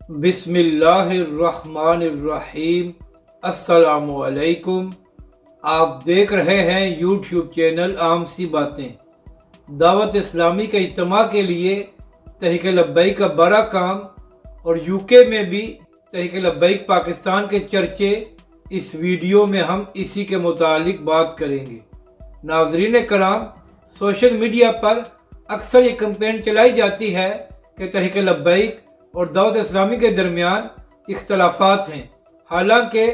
بسم اللہ الرحمن الرحیم۔ السلام علیکم۔ آپ دیکھ رہے ہیں یوٹیوب چینل عام سی باتیں۔ دعوت اسلامی کے اجتماع کے لیے تحریک لبیک کا بڑا کام اور UK میں بھی تحریک لبیک پاکستان کے چرچے، اس ویڈیو میں ہم اسی کے متعلق بات کریں گے۔ ناظرین کرام، سوشل میڈیا پر اکثر یہ کمپین چلائی جاتی ہے کہ تحریک لبیک اور دعوت اسلامی کے درمیان اختلافات ہیں، حالانکہ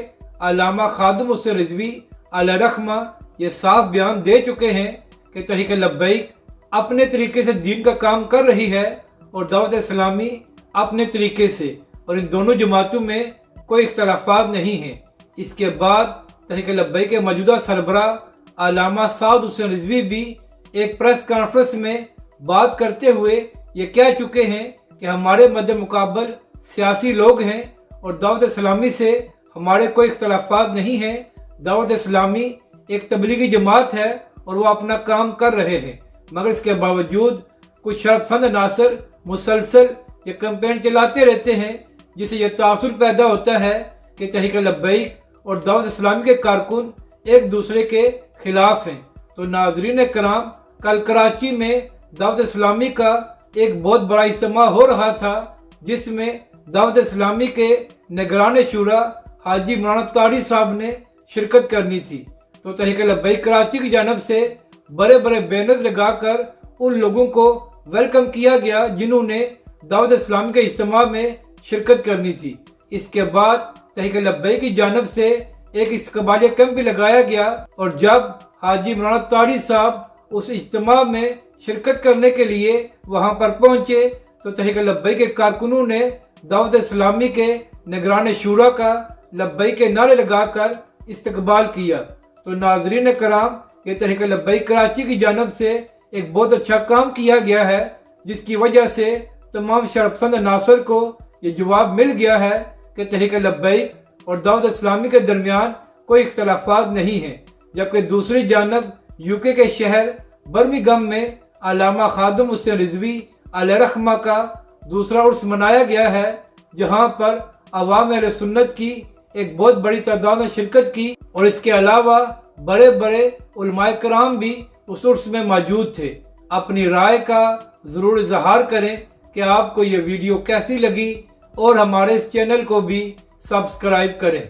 علامہ خادم حسین رضوی علیہ رحمہ یہ صاف بیان دے چکے ہیں کہ تحریک لبیک اپنے طریقے سے دین کا کام کر رہی ہے اور دعوت اسلامی اپنے طریقے سے، اور ان دونوں جماعتوں میں کوئی اختلافات نہیں ہیں۔ اس کے بعد تحریک لبیک کے موجودہ سربراہ علامہ سعد حسین رضوی بھی ایک پریس کانفرنس میں بات کرتے ہوئے یہ کہہ چکے ہیں کہ ہمارے مد مقابل سیاسی لوگ ہیں اور دعوت اسلامی سے ہمارے کوئی اختلافات نہیں ہیں۔ دعوت اسلامی ایک تبلیغی جماعت ہے اور وہ اپنا کام کر رہے ہیں، مگر اس کے باوجود کچھ شرپسند عناصر مسلسل یہ کمپین چلاتے رہتے ہیں، جس سے یہ تاثر پیدا ہوتا ہے کہ تحریک لبیک اور دعوت اسلامی کے کارکن ایک دوسرے کے خلاف ہیں۔ تو ناظرین کرام، کل کراچی میں دعوت اسلامی کا ایک بہت بڑا اجتماع ہو رہا تھا، جس میں دعوت اسلامی کے نگران شورا حاجی عمران اتاری صاحب نے شرکت کرنی تھی۔ تو تحریک لبیک کراچی کی جانب سے بڑے بڑے بینرز لگا کر ان لوگوں کو ویلکم کیا گیا جنہوں نے دعوت اسلامی کے اجتماع میں شرکت کرنی تھی۔ اس کے بعد تحریک لبیک کی جانب سے ایک استقبالیہ کیمپ بھی لگایا گیا، اور جب حاجی عمران اتاری صاحب اس اجتماع میں شرکت کرنے کے لیے وہاں پر پہنچے تو تحریک لبیک کے کارکنوں نے دعوت اسلامی کے نگران شورا کا لبیک کے نعرے لگا کر استقبال کیا۔ تو ناظرین کرام، یہ تحریک لبیک کراچی کی جانب سے ایک بہت اچھا کام کیا گیا ہے، جس کی وجہ سے تمام شرپسند عناصر کو یہ جواب مل گیا ہے کہ تحریک لبیک اور دعوت اسلامی کے درمیان کوئی اختلافات نہیں ہیں۔ جبکہ دوسری جانب UK کے شہر برمنگھم میں علامہ خادم حسین رضوی علیہ رحمہ کا دوسرا عرس منایا گیا ہے، جہاں پر عوام اہل سنت کی ایک بہت بڑی تعداد نے شرکت کی، اور اس کے علاوہ بڑے بڑے علماء کرام بھی اس عرس میں موجود تھے۔ اپنی رائے کا ضرور اظہار کریں کہ آپ کو یہ ویڈیو کیسی لگی، اور ہمارے اس چینل کو بھی سبسکرائب کریں۔